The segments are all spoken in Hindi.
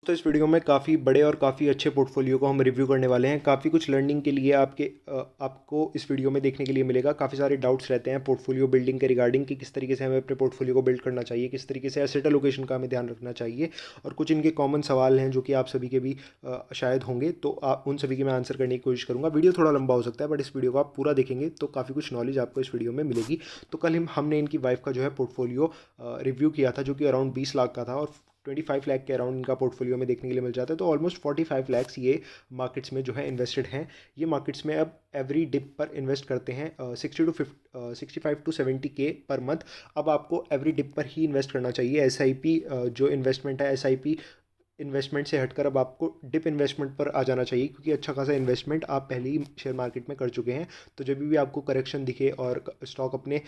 तो इस वीडियो में काफ़ी बड़े और काफ़ी अच्छे पोर्टफोलियो को हम रिव्यू करने वाले हैं। काफ़ी कुछ लर्निंग के लिए आपको इस वीडियो में देखने के लिए मिलेगा। काफ़ी सारे डाउट्स रहते हैं पोर्टफोलियो बिल्डिंग के रिगार्डिंग कि किस तरीके से हमें अपने पोर्टफोलियो को बिल्ड करना चाहिए, किस तरीके से एसेट एलोकेशन का हमें ध्यान रखना चाहिए, और कुछ इनके कॉमन सवाल हैं जो कि आप सभी के भी शायद होंगे, तो आप उन सभी के मैं आंसर करने की कोशिश करूँगा। वीडियो थोड़ा लंबा हो सकता है, बट इस वीडियो को आप पूरा देखेंगे तो काफ़ी कुछ नॉलेज आपको इस वीडियो में मिलेगी। तो कल हमने इनकी वाइफ का जो है पोर्टफोलियो रिव्यू किया था, जो कि अराउंड 20 लाख का था, और 25 लाख के अराउंड इनका पोर्टफोलियो में देखने के लिए मिल जाता है। तो ऑलमोस्ट 45 लैक्स ये मार्केट्स में जो है इन्वेस्टेड हैं। ये मार्केट्स में अब एवरी डिप पर इन्वेस्ट करते हैं 65 टू 70 के पर मंथ। अब आपको एवरी डिप पर ही इन्वेस्ट करना चाहिए। एसआईपी जो इन्वेस्टमेंट है, एसआईपी इन्वेस्टमेंट से हटकर अब आपको डिप इन्वेस्टमेंट पर आ जाना चाहिए, क्योंकि अच्छा खासा इन्वेस्टमेंट आप पहले ही शेयर मार्केट में कर चुके हैं। तो जब भी आपको करेक्शन दिखे और स्टॉक अपने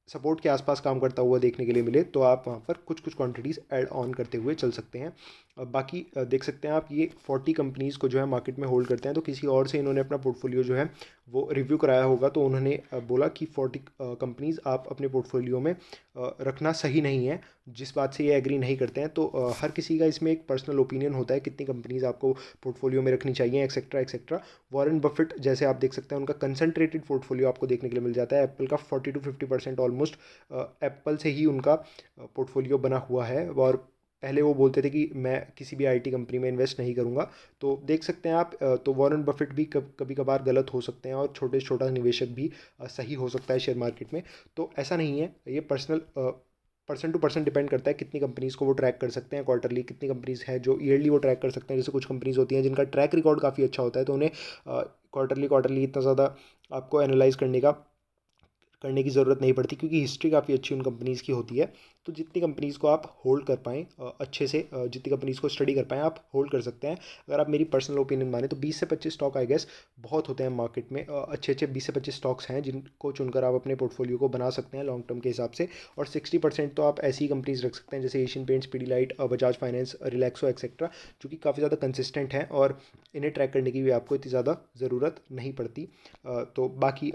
सपोर्ट के आसपास काम करता हुआ देखने के लिए मिले, तो आप वहाँ पर कुछ कुछ क्वांटिटीज़ ऐड ऑन करते हुए चल सकते हैं। बाकी देख सकते हैं आप, ये 40 कंपनीज़ को जो है मार्केट में होल्ड करते हैं। तो किसी और से इन्होंने अपना पोर्टफोलियो जो है वो रिव्यू कराया होगा, तो उन्होंने बोला कि 40 कंपनीज़ आप अपने पोर्टफोलियो में रखना सही नहीं है। जिस बात से ये एग्री नहीं करते हैं, तो हर किसी का इसमें एक पर्सनल ओपिनियन होता है कितनी कंपनीज़ आपको पोर्टफोलियो में रखनी चाहिए, एक्सेट्रा एक्सेट्रा। वॉरेन बफेट जैसे आप देख सकते हैं, उनका कंसंट्रेटेड पोर्टफोलियो आपको देखने के लिए मिल जाता है। एप्पल का 40 to 50% ऑलमोस्ट एप्पल से ही उनका पोर्टफोलियो बना हुआ है। और पहले वो बोलते थे कि मैं किसी भी आईटी कंपनी में इन्वेस्ट नहीं करूंगा। तो देख सकते हैं आप, तो वॉरेन बफेट भी कभी कभार गलत हो सकते हैं, और छोटे छोटा निवेशक भी सही हो सकता है शेयर मार्केट में। तो ऐसा नहीं है, ये personal person to person depend करता है कितनी कंपनीज़ को वो ट्रैक कर सकते हैं क्वार्टरली, कितनी कंपनीज़ है जो ईयरली वो ट्रैक कर सकते हैं। जैसे कुछ कंपनीज़ होती हैं जिनका ट्रैक रिकॉर्ड काफ़ी अच्छा होता है, तो उन्हें क्वार्टरली क्वार्टरली इतना ज़्यादा आपको एनालाइज करने की ज़रूरत नहीं पड़ती, क्योंकि हिस्ट्री काफ़ी अच्छी उन कंपनीज़ की होती है। तो जितनी कंपनीज़ को आप होल्ड कर पाएँ अच्छे से, जितनी कंपनीज़ को स्टडी कर पाएँ, आप होल्ड कर सकते हैं। अगर आप मेरी पर्सनल ओपिनियन माने तो 20 से 25 स्टॉक आई गेस बहुत होते हैं मार्केट में। अच्छे अच्छे 20 से 25 स्टॉक्स हैं जिनको चुनकर आप अपने पोर्टफोलियो को बना सकते हैं लॉन्ग टर्म के हिसाब से। और 60% तो आप ऐसी कंपनीज़ रख सकते हैं जैसे Asian paints, Pidilite, Bajaj finance, Relaxo etcetera, जो कि काफ़ी ज़्यादा कंसिस्टेंट हैं और इन्हें ट्रैक करने की भी आपको इतनी ज़्यादा ज़रूरत नहीं पड़ती। तो बाकी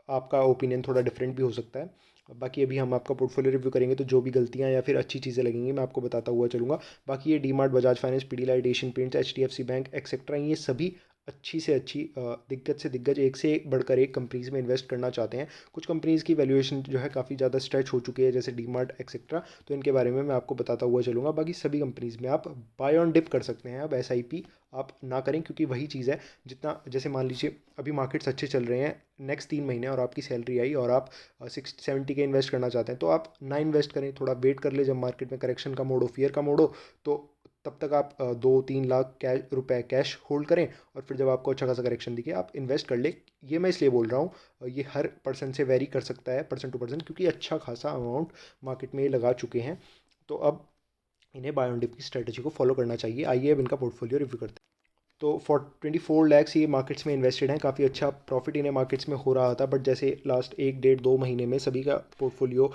आपका ओपिनियन थोड़ा डिफरेंट भी हो सकता है। बाकी अभी हम आपका पोर्टफोलियो रिव्यू करेंगे, तो जो भी गलतियां या फिर अच्छी चीज़ें लगेंगी मैं आपको बताता हुआ चलूँगा। बाकी ये DMart, Bajaj finance, Pidilite, Asian paints, HDFC bank etcetera, ये सभी अच्छी से अच्छी दिग्गज से दिग्गज, एक से एक बढ़कर एक कंपनीज़ में इन्वेस्ट करना चाहते हैं। कुछ कंपनीज़ की वैल्यूएशन जो है काफ़ी ज़्यादा स्ट्रेच हो चुकी है, जैसे डीमार्ट एक्सेट्रा, तो इनके बारे में मैं आपको बताता हुआ चलूँगा। बाकी सभी कंपनीज़ में आप बाय ऑन डिप कर सकते हैं। अब एसआईपी आप ना करें, क्योंकि वही चीज़ है, जितना जैसे मान लीजिए अभी मार्केट्स अच्छे चल रहे हैं नेक्स्ट 3 महीने, और आपकी सैलरी आई और आप 60-70 के इन्वेस्ट करना चाहते हैं, तो आप ना इन्वेस्ट करें, थोड़ा वेट कर ले जब मार्केट में करेक्शन का मोड हो, फियर का मोड हो। तो तब तक आप 2-3 लाख रुपए कैश होल्ड करें, और फिर जब आपको अच्छा खासा करेक्शन दिखे आप इन्वेस्ट कर ले। ये मैं इसलिए बोल रहा हूँ, ये हर पर्सन से वेरी कर सकता है, पर्सन टू पर्सन, क्योंकि अच्छा खासा अमाउंट मार्केट में ये लगा चुके हैं। तो अब इन्हें बाय ऑन डिप की स्ट्रेटजी को फॉलो करना चाहिए। आइए अब इनका पोर्टफोलियो रिव्यू करते हैं। तो 24 लैक्स ये मार्केट्स में इन्वेस्टेड हैं। काफ़ी अच्छा प्रॉफिट इन्हें मार्केट्स में हो रहा था, बट जैसे लास्ट 1-1.5-2 महीने में सभी का पोर्टफोलियो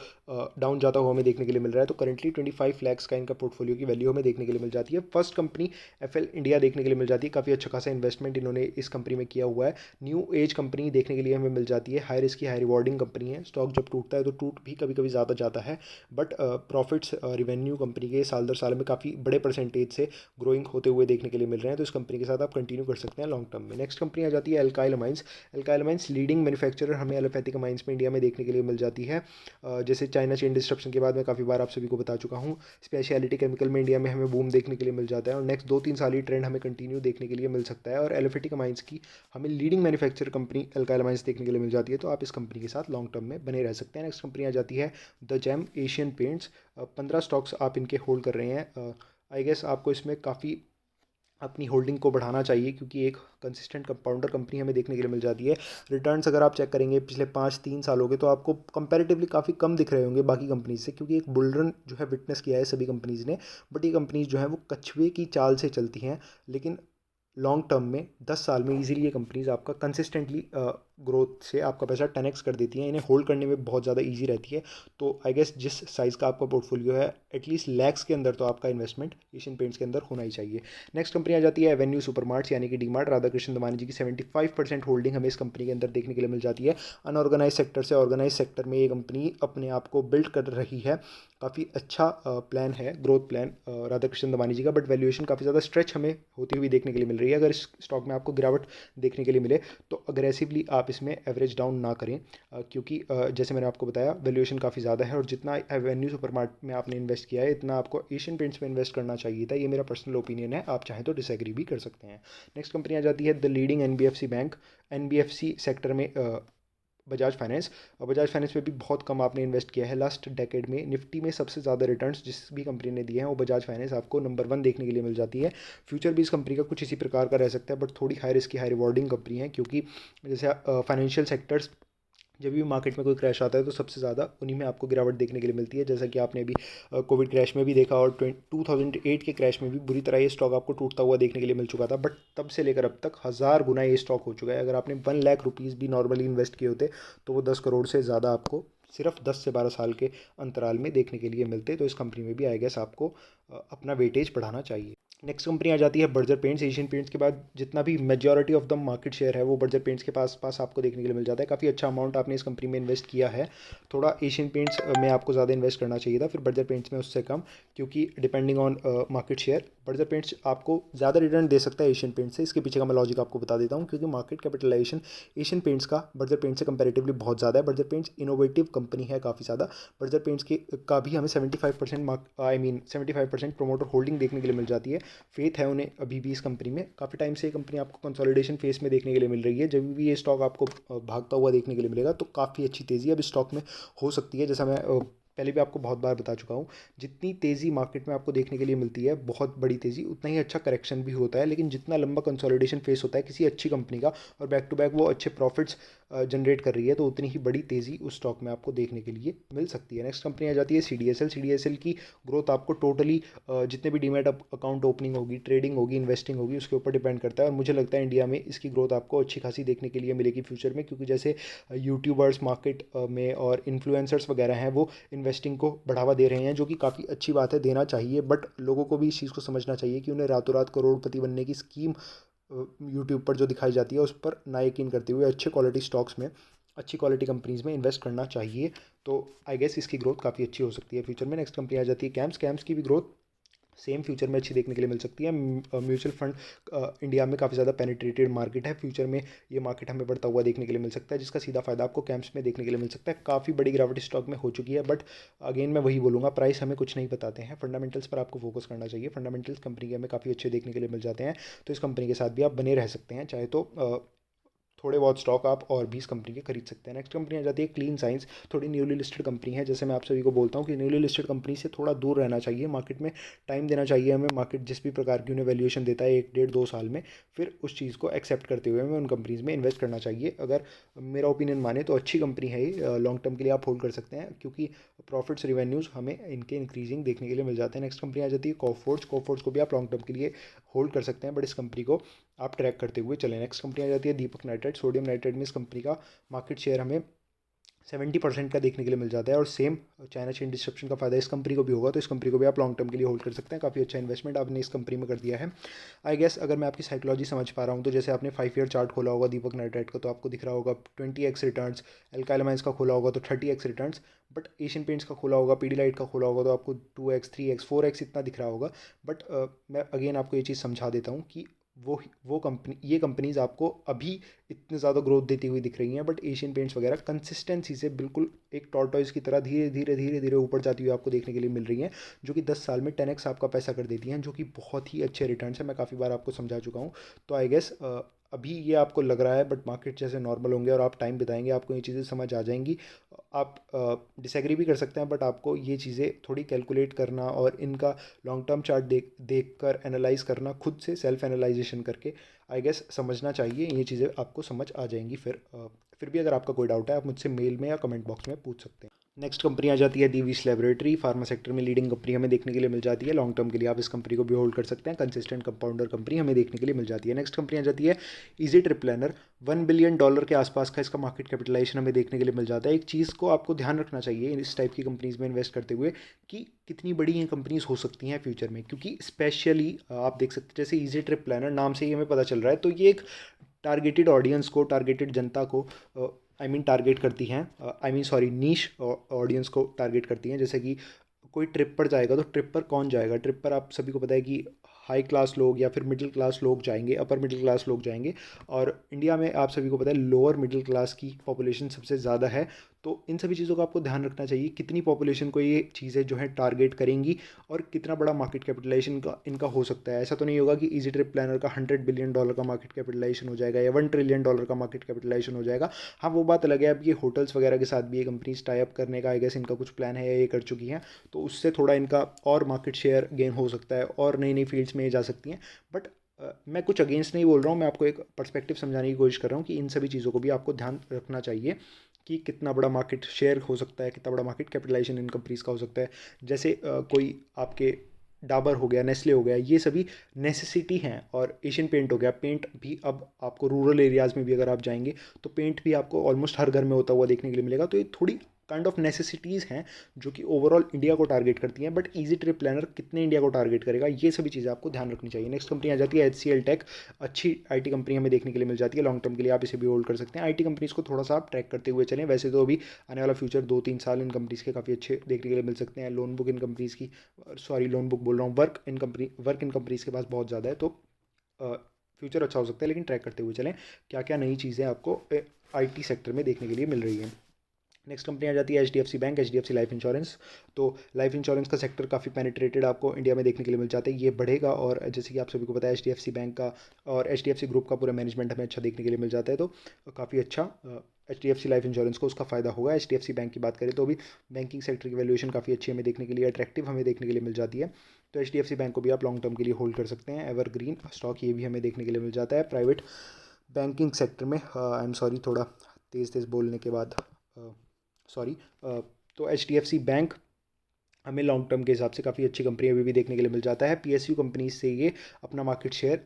डाउन जाता हुआ हमें देखने के लिए मिल रहा है। तो करंटली 25 लैक्स का इनका पोर्टफोलियो की वैल्यू हमें देखने के लिए मिल जाती है। फर्स्ट कंपनी एफएल इंडिया देखने के लिए मिल जाती है। काफ़ी अच्छा खासा इन्वेस्टमेंट इन्होंने इस कंपनी में किया हुआ है। न्यू एज कंपनी देखने के लिए हमें मिल जाती है। हाई रिस्क की हाई रिवॉर्डिंग कंपनी है। स्टॉक जब टूटता है तो टूट भी कभी कभी ज़्यादा जाता है, बट प्रॉफिट्स रिवेन्यू कंपनी के साल दर साल में काफ़ी बड़े परसेंटेज से ग्रोइंग होते हुए देखने के लिए मिल रहे हैं। तो इस कंपनी के साथ आप कंटिन्यू कर सकते हैं लॉन्ग टर्म में। नेक्स्ट कंपनी आ जाती है alkyl amines. Alkyl amines leading manufacturer हमें एलोपैथिक अमाइंस में इंडिया में देखने के लिए मिल जाती है। जैसे चाइना चेन डिस्ट्रप्शन के बाद मैं काफ़ी बार आप सभी को बता चुका हूँ, स्पेशलिटी केमिकल में इंडिया में हमें बूम देखने के लिए मिल जाता है, और नेक्स्ट 2-3 साल ही ट्रेंड हमें कंटिन्यू देखने के लिए मिल सकता है। और एलोपैथिक अमाइंस की हमें leading manufacture company alkyl amines देखने के लिए मिल जाती है, तो आप इस कंपनी के साथ लॉन्ग टर्म में बने रह सकते हैं। नेक्स्ट कंपनी आ जाती है the gem Asian Paints. 15 stocks आप इनके होल्ड कर रहे हैं। आई गेस आपको इसमें काफ़ी अपनी होल्डिंग को बढ़ाना चाहिए, क्योंकि एक कंसिस्टेंट कंपाउंडर कंपनी हमें देखने के लिए मिल जाती है। रिटर्न्स अगर आप चेक करेंगे पिछले 5-3 सालों के, तो आपको कंपैरेटिवली काफ़ी कम दिख रहे होंगे बाकी कंपनीज से, क्योंकि एक बुल रन जो है विटनेस किया है सभी कंपनीज़ ने। बट ये कंपनीज जो है वो कछुए की चाल से चलती हैं, लेकिन लॉन्ग टर्म में 10 साल में इजीली ये कंपनीज आपका कंसिस्टेंटली ग्रोथ से आपका पैसा 10x कर देती हैं। इन्हें होल्ड करने में बहुत ज़्यादा ईजी रहती है। तो आई गेस जिस साइज़ का आपका पोर्टफोलियो है, एटलीस्ट लैक्स के अंदर तो आपका इन्वेस्टमेंट एशियन पेंट्स के अंदर होना ही चाहिए। नेक्स्ट कंपनी आ जाती है एवेन्यू सुपरमार्ट्स यानी कि डीमार्ट। राधा कृष्ण दमानी जी की 75% होल्डिंग हमें इस कंपनी के अंदर देखने के लिए मिल जाती है। अनऑर्गेनाइज सेक्टर से ऑर्गेनाइज सेक्टर में ये कंपनी अपने आप को बिल्ड कर रही है। काफ़ी अच्छा प्लान है, ग्रोथ प्लान राधा कृष्ण दमानी जी का, बट वैल्यूएशन काफ़ी ज़्यादा स्ट्रेच हमें होती हुई देखने के लिए मिल रही है। अगर इस स्टॉक में आपको गिरावट देखने के लिए मिले तो अग्रेसिवली आप इसमें एवरेज डाउन ना करें, क्योंकि जैसे मैंने आपको बताया वैल्यूएशन काफ़ी ज़्यादा है और जितना एवेन्यू सुपरमार्ट में आपने इन्वेस्ट किया है इतना आपको एशियन पेंट्स में इन्वेस्ट करना चाहिए था। ये मेरा पर्सनल ओपिनियन है, आप चाहें तो डिसएग्री भी कर सकते हैं। नेक्स्ट कंपनी आ जाती है the leading NBFC bank. NBFC sector में बजाज फाइनेंस। और बजाज फाइनेंस में भी बहुत कम आपने इन्वेस्ट किया है लास्ट डेकेड में। निफ्टी में सबसे ज़्यादा रिटर्न्स जिस भी कंपनी ने दिए हैं वो बजाज फाइनेंस आपको नंबर 1 देखने के लिए मिल जाती है। फ्यूचर भी इस कंपनी का कुछ इसी प्रकार का रह सकता है, बट थोड़ी हाई रिस्क की हाई रिवॉर्डिंग कंपनी है, क्योंकि जैसे फाइनेंशियल सेक्टर्स जब भी मार्केट में कोई क्रैश आता है तो सबसे ज़्यादा उन्हीं में आपको गिरावट देखने के लिए मिलती है। जैसा कि आपने अभी कोविड क्रैश में भी देखा और 2008 के क्रैश में भी बुरी तरह ये स्टॉक आपको टूटता हुआ देखने के लिए मिल चुका था, बट तब से लेकर अब तक 1000 गुना ये स्टॉक हो चुका है। अगर आपने 1 लाख रुपीज़ भी नॉर्मली इन्वेस्ट किए होते तो वो 10 करोड़ से ज़्यादा आपको सिर्फ 10 से 12 साल के अंतराल में देखने के लिए मिलते। तो इस कंपनी में भी आई गेस आपको अपना वेटेज बढ़ाना चाहिए। नेक्स्ट कंपनी आ जाती है बर्जर पेंट्स। एशियन पेंट्स के बाद जितना भी majority of the market share है वो बर्जर पेंट्स के पास पास आपको देखने के लिए मिल जाता है। काफ़ी अच्छा अमाउंट आपने इस कंपनी में इन्वेस्ट किया है। थोड़ा एशियन पेंट्स में आपको ज़्यादा इन्वेस्ट करना चाहिए था, फिर बर्जर पेंट्स में उससे कम, क्योंकि depending on market share Berger paints आपको ज़्यादा रिटर्न दे सकता है एशियन पेंट्स से। इसके पीछे का मैं लॉजिक आपको बता देता हूँ, क्योंकि मार्केट कैपिटलाइजेशन एशियन पेंट्स का बर्जर पेंट्स से कंपेरेटिवली बहुत ज़्यादा है। बर्जर पेंट्स इनोवेटिव कंपनी है काफ़ी ज़्यादा। बर्जर पेंट्स के का भी हमें 75% प्रोमोटर होल्डिंग देखने के लिए मिल जाती है। फेथ है उन्हें अभी भी इस कंपनी में। काफ़ी टाइम से ये कंपनी आपको कंसोलिडेशन फेस में देखने के लिए मिल रही है। जब भी ये स्टॉक आपको भागता हुआ देखने के लिए मिलेगा तो काफ़ी अच्छी तेज़ी अब इस स्टॉक में हो सकती है। जैसा मैं पहले भी आपको बहुत बार बता चुका हूँ, जितनी तेज़ी मार्केट में आपको देखने के लिए मिलती है, बहुत बड़ी तेज़ी, उतना ही अच्छा करेक्शन भी होता है। लेकिन जितना लंबा कंसोलिडेशन फेस होता है किसी अच्छी कंपनी का और बैक टू बैक वो अच्छे प्रॉफिट्स जनरेट कर रही है, तो उतनी ही बड़ी तेज़ी उस स्टॉक में आपको देखने के लिए मिल सकती है। नेक्स्ट कंपनी आ जाती है सीडीएसएल। सीडीएसएल की ग्रोथ आपको टोटली जितने भी डीमैट अकाउंट ओपनिंग होगी, ट्रेडिंग होगी, इन्वेस्टिंग होगी, उसके ऊपर डिपेंड करता है। और मुझे लगता है इंडिया में इसकी ग्रोथ आपको अच्छी खासी देखने के लिए मिलेगी फ्यूचर में, क्योंकि जैसे यूट्यूबर्स मार्केट में और इन्फ्लुएंसर्स वगैरह हैं वो इन्वेस्टिंग को बढ़ावा दे रहे हैं, जो कि काफ़ी अच्छी बात है, देना चाहिए। बट लोगों को भी इस चीज़ को समझना चाहिए कि उन्हें रातों रात करोड़पति बनने की स्कीम यूट्यूब पर जो दिखाई जाती है उस पर ना यकीन करते हुए अच्छे क्वालिटी स्टॉक्स में, अच्छी क्वालिटी कंपनीज़ में इन्वेस्ट करना चाहिए। तो आई गेस इसकी ग्रोथ काफ़ी अच्छी हो सकती है फ्यूचर में। नेक्स्ट कंपनी आ जाती है कैम्स। कैम्स की भी ग्रोथ सेम फ्यूचर में अच्छी देखने के लिए मिल सकती है। म्यूचुअल फंड इंडिया में काफ़ी ज़्यादा पेनिट्रेटेड मार्केट है। फ्यूचर में ये मार्केट हमें बढ़ता हुआ देखने के लिए मिल सकता है, जिसका सीधा फायदा आपको कैंप्स में देखने के लिए मिल सकता है। काफ़ी बड़ी गिरावट स्टॉक में हो चुकी है, बट अगेन मैं वही बोलूँगा, प्राइस हमें कुछ नहीं बताते हैं, फंडामेंटल्स पर आपको फोकस करना चाहिए। फंडामेंटल्स कंपनी के हमें काफ़ी अच्छे देखने के लिए मिल जाते हैं, तो इस कंपनी के साथ भी आप बने रह सकते हैं। चाहे तो थोड़े बहुत स्टॉक आप और भी इस कंपनी के खरीद सकते हैं। नेक्स्ट कंपनी आ जाती है क्लीन साइंस। थोड़ी न्यूली लिस्टेड कंपनी है। जैसे मैं आप सभी को बोलता हूँ कि न्यूली लिस्टेड कंपनी से थोड़ा दूर रहना चाहिए। मार्केट में टाइम देना चाहिए हमें। मार्केट जिस भी प्रकार की उन्हें वैल्यूएशन देता है 1 डेढ़ 2 साल में, फिर उस चीज़ को एक्सेप्ट करते हुए हमें उन कंपनीज़ में इन्वेस्ट करना चाहिए। अगर मेरा ओपिनियन माने तो अच्छी कंपनी है ये, लॉन्ग टर्म के लिए आप होल्ड कर सकते हैं, क्योंकि प्रॉफिट्स रिवेन्यूज़ हमें इनके इंक्रीजिंग देखने के लिए मिल जाते हैं। नेक्स्ट कंपनी आ जाती है कॉफोर्ज। कॉफोर्ज को भी आप लॉन्ग टर्म के लिए होल्ड कर सकते हैं, बट इस कंपनी को आप ट्रैक करते हुए चलें। नेक्स्ट कंपनी आ जाती है दीपक नाइट्राइट। सोडियम नाइट्राइट में इस कंपनी का मार्केट शेयर हमें 70% का देखने के लिए मिल जाता है, और सेम चाइना चेन डिस्ट्रप्शन का फायदा इस कंपनी को भी होगा, तो इस कंपनी को भी आप लॉन्ग टर्म के लिए होल्ड कर सकते हैं। काफ़ी अच्छा इन्वेस्टमेंट आपने इस कंपनी में कर दिया है। आई गेस अगर मैं आपकी साइकोलॉजी समझ पा रहा हूँ तो जैसे आपने 5 ईयर चार्ट खोला होगा दीपक नाइट्राइट का, तो आपको दिख रहा होगा 20x रिटर्न्स। एल्काइल का खोला होगा तो 30x returns. But Asian paints का खोला होगा, पीडीलाइट का खोला होगा तो आपको 2x 3x 4x इतना दिख रहा होगा। बट मैं अगेन आपको ये चीज़ समझा देता हूँ कि वो कंपनी, ये कंपनीज आपको अभी इतने ज़्यादा ग्रोथ देती हुई दिख रही हैं, बट एशियन पेंट्स वगैरह कंसिस्टेंसी से बिल्कुल एक टॉर्टोइज की तरह धीरे धीरे धीरे धीरे ऊपर जाती हुई आपको देखने के लिए मिल रही हैं, जो कि 10 साल में 10x आपका पैसा कर देती हैं, जो कि बहुत ही अच्छे रिटर्न्स हैं। मैं काफ़ी बार आपको समझा चुका हूँ। तो आई गेस अभी ये आपको लग रहा है, बट मार्केट जैसे नॉर्मल होंगे और आप टाइम बिताएंगे आपको ये चीज़ें समझ आ जाएंगी। आप डिसएग्री भी कर सकते हैं, बट आपको ये चीज़ें थोड़ी कैलकुलेट करना और इनका लॉन्ग टर्म चार्ट देख कर एनालाइज करना, खुद से सेल्फ एनालाइजेशन करके आई गेस समझना चाहिए। ये चीज़ें आपको समझ आ जाएंगी। फिर भी अगर आपका कोई डाउट है आप मुझसे मेल में या कमेंट बॉक्स में पूछ सकते हैं। नेक्स्ट कंपनी आ जाती है दीवीस लेबोरेटरी। फार्मा सेक्टर में लीडिंग कंपनी हमें देखने के लिए मिल जाती है। लॉन्ग टर्म के लिए आप इस कंपनी को भी होल्ड कर सकते हैं। कंसिस्टेंट कंपाउंडर कंपनी हमें देखने के लिए मिल जाती है। नेक्स्ट कंपनी आ जाती है इजी ट्रिप प्लानर। $1 बिलियन के आसपास का इसका मार्केट कैपिटलाइजेशन हमें देखने के लिए मिल जाता है। एक चीज़ को आपको ध्यान रखना चाहिए इस टाइप की कंपनीज में इन्वेस्ट करते हुए कि कितनी बड़ी ये कंपनीज हो सकती हैं फ्यूचर में, क्योंकि स्पेशली आप देख सकते हैं जैसे इजी ट्रिप प्लानर नाम से ही हमें पता चल रहा है, तो ये एक टारगेटेड ऑडियंस को, टारगेटेड जनता को टारगेट करती हैं। सॉरी, नीश ऑडियंस को टारगेट करती हैं। जैसे कि कोई ट्रिप पर जाएगा तो ट्रिप पर कौन जाएगा? ट्रिप पर आप सभी को पता है कि हाई क्लास लोग या फिर मिडिल क्लास लोग जाएंगे, अपर मिडिल क्लास लोग जाएंगे। और इंडिया में आप सभी को पता है लोअर मिडिल क्लास की पॉपुलेशन सबसे ज़्यादा है। तो इन सभी चीज़ों का आपको ध्यान रखना चाहिए, कितनी पॉपुलेशन को ये चीज़ें जो है टारगेट करेंगी और कितना बड़ा मार्केट कैपिटलाइजेशन का इनका हो सकता है। ऐसा तो नहीं होगा कि इजी ट्रिप प्लानर का $100 बिलियन का मार्केट कैपिटलाइजेशन हो जाएगा या $1 ट्रिलियन का मार्केट कैपिटलाइजेशन हो जाएगा। हाँ, वो बात अलग है, अब ये होटल्स वगैरह के साथ भी ये कंपनीज टाई अप करने का आई गेस इनका कुछ प्लान है या ये कर चुकी हैं, तो उससे थोड़ा इनका और मार्केट शेयर गेन हो सकता है और नई नई फील्ड्स में ये जा सकती हैं। बट मैं कुछ अगेंस्ट नहीं बोल रहा हूँ, मैं आपको एक पर्सपेक्टिव समझाने की कोशिश कर रहा हूँ कि इन सभी चीज़ों को भी आपको ध्यान रखना चाहिए कि कितना बड़ा मार्केट शेयर हो सकता है, कितना बड़ा मार्केट कैपिटलाइजेशन इन कंपनीज का हो सकता है। जैसे कोई आपके डाबर हो गया, नेस्ले हो गया, ये सभी नेसेसिटी हैं। और एशियन पेंट हो गया, पेंट भी अब आपको रूरल एरियाज़ में भी अगर आप जाएंगे तो पेंट भी आपको ऑलमोस्ट हर घर में होता हुआ देखने के लिए मिलेगा। तो ये थोड़ी काइंड ऑफ नेसेसिटीज़ हैं जो कि ओवरऑल इंडिया को टारगेट करती हैं। बट इजी ट्रिप प्लानर कितने इंडिया को टारगेट करेगा, ये सभी चीज़ें आपको ध्यान रखनी चाहिए। नेक्स्ट कंपनी आ जाती है HCL टेक। अच्छी आईटी कंपनी हमें देखने के लिए मिल जाती है। लॉन्ग टर्म के लिए आप इसे भी होल्ड कर सकते हैं। आईटी कंपनीज़ को थोड़ा सा आप ट्रैक करते हुए चलें। वैसे तो अभी आने वाला फ्यूचर 2-3 साल इन कंपनीज़ के काफ़ी अच्छे देखने के लिए मिल सकते हैं। लोन बुक इन कंपनीज़ की, सॉरी लोन बुक बोल रहा हूँ, वर्क इन कंपनीज़ के पास बहुत ज़्यादा है। तो फ्यूचर अच्छा हो सकता है, लेकिन ट्रैक करते हुए चलें क्या क्या नई चीज़ें आपको आईटी सेक्टर में देखने के लिए मिल रही हैं। नेक्स्ट कंपनी आ जाती है HDFC bank, HDFC life insurance. तो लाइफ इंश्योरेंस का सेक्टर काफ़ी पेनिट्रेटेड आपको इंडिया में देखने के लिए मिल जाता है, ये बढ़ेगा। और जैसे कि आप सभी को पता है HDFC बैंक का और HDFC ग्रुप का पूरा मैनेजमेंट हमें अच्छा देखने के लिए मिल जाता है। तो काफ़ी अच्छा HDFC लाइफ इंश्योरेंस को उसका फ़ायदा होगा। HDFC बैंक की बात करें तो अभी बैंकिंग सेक्टर की वैल्यूएशन काफ़ी अच्छी हमें देखने के लिए, अट्रैक्टिव हमें देखने के लिए मिल जाती है। तो HDFC बैंक को भी आप लॉन्ग टर्म के लिए होल्ड कर सकते हैं। एवरग्रीन स्टॉक ये भी हमें देखने के लिए मिल जाता है प्राइवेट बैंकिंग सेक्टर में। आई एम सॉरी, थोड़ा तेज़ तेज़ बोलने के बाद सॉरी। तो HDFC बैंक हमें लॉन्ग टर्म के हिसाब से काफ़ी अच्छी कंपनी अभी भी देखने के लिए मिल जाता है। PSU कंपनीज से ये अपना मार्केट शेयर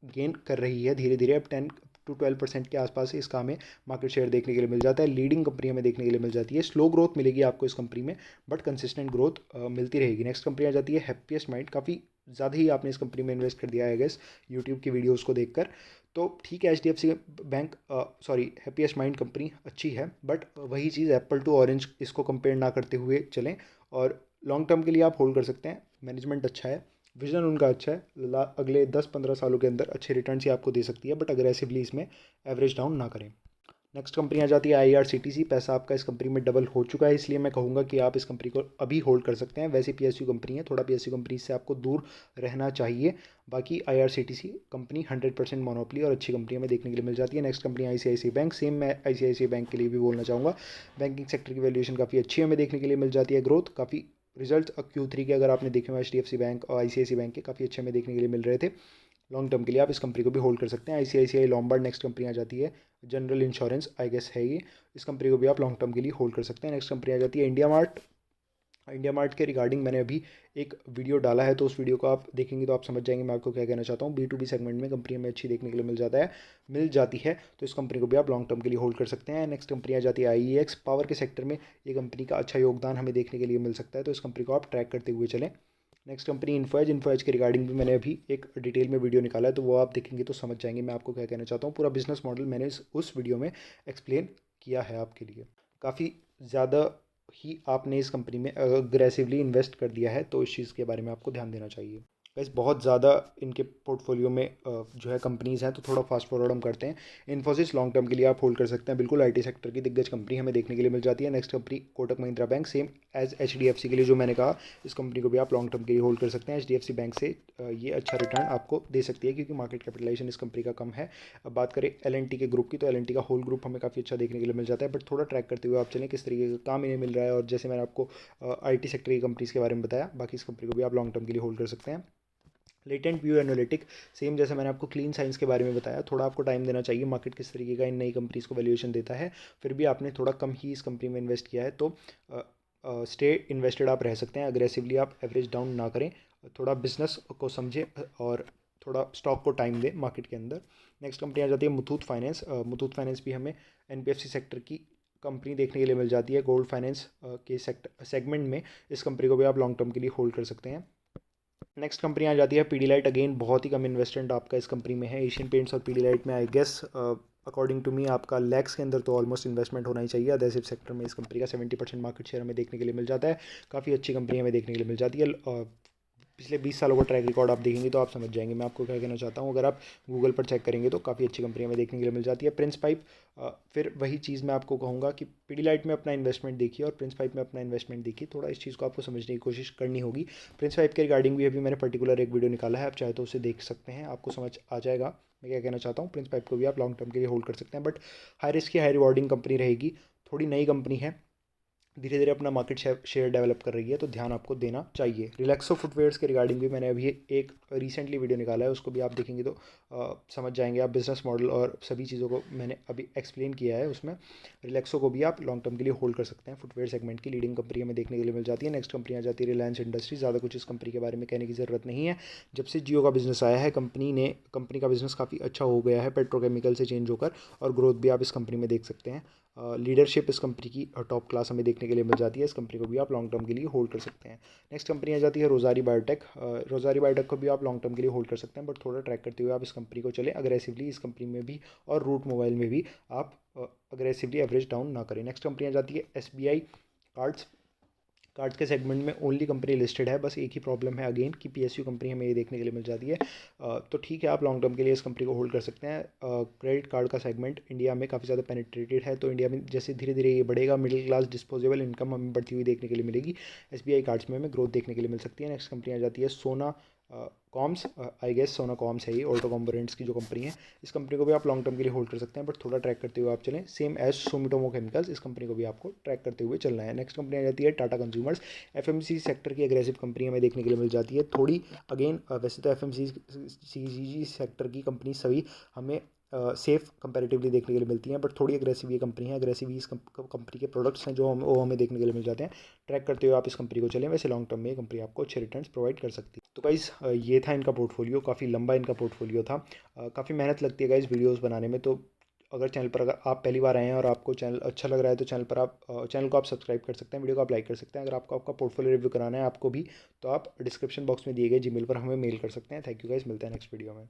गेन कर रही है धीरे धीरे। अब 10 to 12% के आसपास इसका हमें मार्केट शेयर देखने के लिए मिल जाता है। लीडिंग कंपनी हमें देखने के लिए मिल जाती है। स्लो ग्रोथ मिलेगी आपको इस कंपनी में, बट कंसिस्टेंट ग्रोथ मिलती रहेगी। नेक्स्ट कंपनी आ जाती है हैप्पीएस्ट माइंड। काफ़ी ज़्यादा ही आपने इस कंपनी में इन्वेस्ट कर दिया है गैस यूट्यूब की वीडियोज़ को देखकर। तो ठीक है, HDFC bank, sorry happiest mind company अच्छी है, बट वही चीज़ एप्पल टू ऑरेंज इसको कंपेयर ना करते हुए चलें। और लॉन्ग टर्म के लिए आप होल्ड कर सकते हैं। मैनेजमेंट अच्छा है, विजन उनका अच्छा है, अगले 10-15 सालों के अंदर अच्छे रिटर्न्स ही आपको दे सकती है, बट अग्रेसिवली इसमें एवरेज डाउन ना करें। नेक्स्ट कंपनी आ जाती है IRCTC। पैसा आपका इस कंपनी में डबल हो चुका है, इसलिए मैं कहूँगा कि आप इस कंपनी को अभी होल्ड कर सकते हैं। वैसे PSU कंपनी है, थोड़ा PSU कंपनी से आपको दूर रहना चाहिए। बाकी IRCTC कंपनी 100% मोनोपली और अच्छी कंपनी हमें देखने के लिए मिल जाती है। Next company ICICI bank. Same मैं ICICI बैंक के लिए भी बोलना चाहूँगा। बैंकिंग सेक्टर की वैल्यूएशन काफ़ी अच्छी हमें देखने के लिए मिल जाती है। ग्रोथ काफ़ी, रिजल्ट Q3 के अगर आपने देखे हो HDFC बैंक और ICICI बैंक के, काफ़ी अच्छे हमें देखने के लिए मिल रहे थे। लॉन्ग टर्म के लिए आप इस कंपनी को भी होल्ड कर सकते हैं। ICICI लॉम्बार्ड नेक्स्ट कंपनी आ जाती है। जनरल इंश्योरेंस आई गेस है ये। इस कंपनी को भी आप लॉन्ग टर्म के लिए होल्ड कर सकते हैं। नेक्स्ट कंपनी आ जाती है इंडिया मार्ट। इंडिया मार्ट के रिगार्डिंग मैंने अभी एक वीडियो डाला है, तो उस वीडियो को आप देखेंगे तो आप समझ जाएंगे मैं आपको क्या कहना चाहता हूँ। B2B सेगमेंट में कंपनी हमें अच्छी देखने के लिए मिल जाती है। तो इस कंपनी को भी आप लॉन्ग टर्म के लिए होल्ड कर सकते हैं। नेक्स्ट कंपनी आ जाती है IEX। पावर के सेक्टर में ये कंपनी का अच्छा योगदान हमें देखने के लिए मिल सकता है, तो इस कंपनी को आप ट्रैक करते हुए चलें। नेक्स्ट कंपनी इन्फोएज के रिगार्डिंग भी मैंने अभी एक डिटेल में वीडियो निकाला है, तो वो आप देखेंगे तो समझ जाएंगे मैं आपको क्या कहना चाहता हूँ। पूरा बिजनेस मॉडल मैंने उस वीडियो में एक्सप्लेन किया है आपके लिए। काफ़ी ज़्यादा ही आपने इस कंपनी में अग्रेसिवली इन्वेस्ट कर दिया है, तो इस चीज़ के बारे में आपको ध्यान देना चाहिए। गाइस बहुत ज़्यादा इनके पोर्टफोलियो में जो है कंपनीज़ हैं, तो थोड़ा फास्ट फॉरवर्ड हम करते हैं। इन्फोसिस लॉन्ग टर्म के लिए आप होल्ड कर सकते हैं, बिल्कुल आईटी सेक्टर की दिग्गज कंपनी हमें देखने के लिए मिल जाती है। Next company Kotak Mahindra bank. Same as HDFC के लिए जो मैंने कहा, इस कंपनी को भी आप लॉन्ग टर्म के लिए होल्ड कर सकते हैं। HDFC बैंक से ये अच्छा रिटर्न आपको दे सकती है, क्योंकि मार्केट कैपिटलाइजेशन इस कंपनी का कम है। अब बात करें LNT के ग्रुप की, तो LNT का होल ग्रुप हमें काफ़ी अच्छा देखने के लिए मिल जाता है, बट थोड़ा ट्रैक करते हुए आप चलें किस तरीके का काम इन्हें मिल रहा है। और जैसे मैंने आपको IT सेक्टर की कंपनीज़ के बारे में बताया, बाकी इस कंपनी को भी आप लॉन्ग टर्म के लिए होल्ड कर सकते हैं। लेटेंट व्यू एनालिटिक, सेम जैसे मैंने आपको क्लीन साइंस के बारे में बताया, थोड़ा आपको टाइम देना चाहिए, मार्केट किस तरीके का इन नई कंपनीज़ को वैल्यूएशन देता है, फिर भी आपने थोड़ा कम ही इस कंपनी में इन्वेस्ट किया है तो स्टे इन्वेस्टेड आप रह सकते हैं, अग्रेसिवली आप एवरेज डाउन ना करें, थोड़ा बिजनेस को समझें और थोड़ा स्टॉक को टाइम दें मार्केट के अंदर। नेक्स्ट कंपनी आ जाती है मुथूट फाइनेंस। मुथूट फाइनेंस भी हमें एनबीएफसी सेक्टर की कंपनी देखने के लिए मिल जाती है, गोल्ड फाइनेंस के सेगमेंट में इस कंपनी को भी आप लॉन्ग टर्म के लिए होल्ड कर सकते हैं। नेक्स्ट कंपनी आ जाती है पीडीलाइट। अगेन बहुत ही कम इन्वेस्टमेंट आपका इस कंपनी में है, एशियन पेंट्स और पीडीलाइट में I guess according to me आपका लैक्स के अंदर तो ऑलमोस्ट इन्वेस्टमेंट होना ही चाहिए। अदरसिव सेक्टर में इस कंपनी का 70% मार्केट शेयर हमें देखने के लिए मिल जाता है, काफ़ी अच्छी कंपनी हमें देखने के लिए मिल जाती है। पिछले 20 सालों का ट्रैक रिकॉर्ड आप देखेंगे तो आप समझ जाएंगे मैं आपको क्या कहना चाहता हूँ। अगर आप गूगल पर चेक करेंगे तो काफ़ी अच्छी कंपनी हमें देखने के लिए मिल जाती है। प्रिंस पाइप, फिर वही चीज़ मैं आपको कहूँगा कि पीडीलाइट में अपना इन्वेस्टमेंट देखिए और प्रिंस पाइप में अपना इन्वेस्टमेंट देखिए, थोड़ा इस चीज़ को आपको समझने की कोशिश करनी होगी। प्रिंस पाइप के रिगार्डिंग भी अभी मैंने पर्टिकुलर एक वीडियो निकाला है, आप चाहे तो उसे देख सकते हैं, आपको समझ आ जाएगा मैं क्या कहना चाहता हूँ। प्रिंस पाइप को भी आप लॉन्ग टर्म के लिए होल्ड कर सकते हैं, बट हाई रिस्क की हाई रिवॉर्डिंग कंपनी रहेगी, थोड़ी नई कंपनी है, धीरे धीरे अपना मार्केट शेयर डेवलप कर रही है, तो ध्यान आपको देना चाहिए। रिलैक्सो फुटवेयर्स के रिगार्डिंग भी मैंने अभी एक रिसेंटली वीडियो निकाला है, उसको भी आप देखेंगे तो समझ जाएंगे आप, बिजनेस मॉडल और सभी चीज़ों को मैंने अभी एक्सप्लेन किया है उसमें। रिलैक्सो को भी आप लॉन्ग टर्म के लिए होल्ड कर सकते हैं, फुटवेयर सेगमेंट की लीडिंग कंपनी हमें देखने के लिए मिल जाती है। नेक्स्ट कंपनी आ जाती है रिलायंस इंडस्ट्रीज। ज़्यादा कुछ इस कंपनी के बारे में कहने की ज़रूरत नहीं है, जब से जियो का बिजनेस आया है कंपनी का बिजनेस काफ़ी अच्छा हो गया है पेट्रोकेमिकल से चेंज होकर, और ग्रोथ भी आप इस कंपनी में देख सकते हैं। लीडरशिप इस कंपनी की टॉप क्लास हमें देखने के लिए मिल जाती है, इस कंपनी को भी आप लॉन्ग टर्म के लिए होल्ड कर सकते हैं। नेक्स्ट कंपनी आ जाती है रोजारी बायोटेक। रोजारी बायोटेक को भी आप लॉन्ग टर्म के लिए होल्ड कर सकते हैं, बट थोड़ा ट्रैक करते हुए आप इस कंपनी को चलें अग्रेसिवली, इस कंपनी में भी और रूट मोबाइल में भी आप अग्रेसिवली एवरेज डाउन ना करें। नेक्स्ट कंपनी आ जाती है एसबीआई कार्ड्स। कार्ड्स के सेगमेंट में ओनली कंपनी लिस्टेड है, बस एक ही प्रॉब्लम है अगेन कि पीएसयू कंपनी हमें ये देखने के लिए मिल जाती है। तो ठीक है, आप लॉन्ग टर्म के लिए इस कंपनी को होल्ड कर सकते हैं। क्रेडिट कार्ड का सेगमेंट इंडिया में काफ़ी ज़्यादा पेनिट्रेटेड है, तो इंडिया में जैसे धीरे धीरे ये बढ़ेगा, मिडिल क्लास डिस्पोजेबल इनकम हमें बढ़ती हुई देखने के लिए मिलेगी, एसबीआई कार्ड्स में हमें ग्रोथ देखने के लिए मिल सकती है। नेक्स्ट कंपनी आ जाती है सोना कॉम्स। आई गेस सोना कॉम्स है ये, ऑल्टो कॉम्पोनेंट्स की जो कंपनी है, इस कंपनी को भी आप लॉन्ग टर्म के लिए होल्ड कर सकते हैं, बट थोड़ा ट्रैक करते हुए आप चलें, सेम एज सुमिटोमो केमिकल्स, इस कंपनी को भी आपको ट्रैक करते हुए चलना है। नेक्स्ट कंपनी आ जाती है टाटा कंज्यूमर्स। एफएमसी सेक्टर की एग्रेसिव कंपनी हमें देखने के लिए मिल जाती है थोड़ी। अगेन वैसे तो एफएमसीजी सेक्टर की कंपनी सभी हमें सेफ कंपैरेटिवली देखने के लिए मिलती हैं, बट थोड़ी अग्रेसिव ये कंपनी है, अग्रेसिव इस कंपनी के प्रोडक्ट्स हैं जो वो हमें देखने के लिए मिल जाते हैं। ट्रैक करते हुए आप इस कंपनी को चलें, वैसे लॉन्ग टर्म में ये कंपनी आपको अच्छे रिटर्न्स प्रोवाइड कर सकती है। तो गाइस ये था इनका पोर्टफोलियो, काफ़ी लंबा इनका पोर्टफोलियो था, काफ़ी मेहनत लगती है गाइस वीडियोस बनाने में। तो अगर चैनल पर अगर आप पहली बार आए हैं और आपको चैनल अच्छा लग रहा है तो चैनल को आप सब्सक्राइब कर सकते हैं, वीडियो को आप लाइक कर सकते हैं। अगर आपको आपका पोर्टफोलियो रिव्यू कराना है आपको भी, तो आप डिस्क्रिप्शन बॉक्स में दिए गए जीमेल पर हमें मेल कर सकते हैं। थैंक यू गाइस, मिलते हैं नेक्स्ट वीडियो में।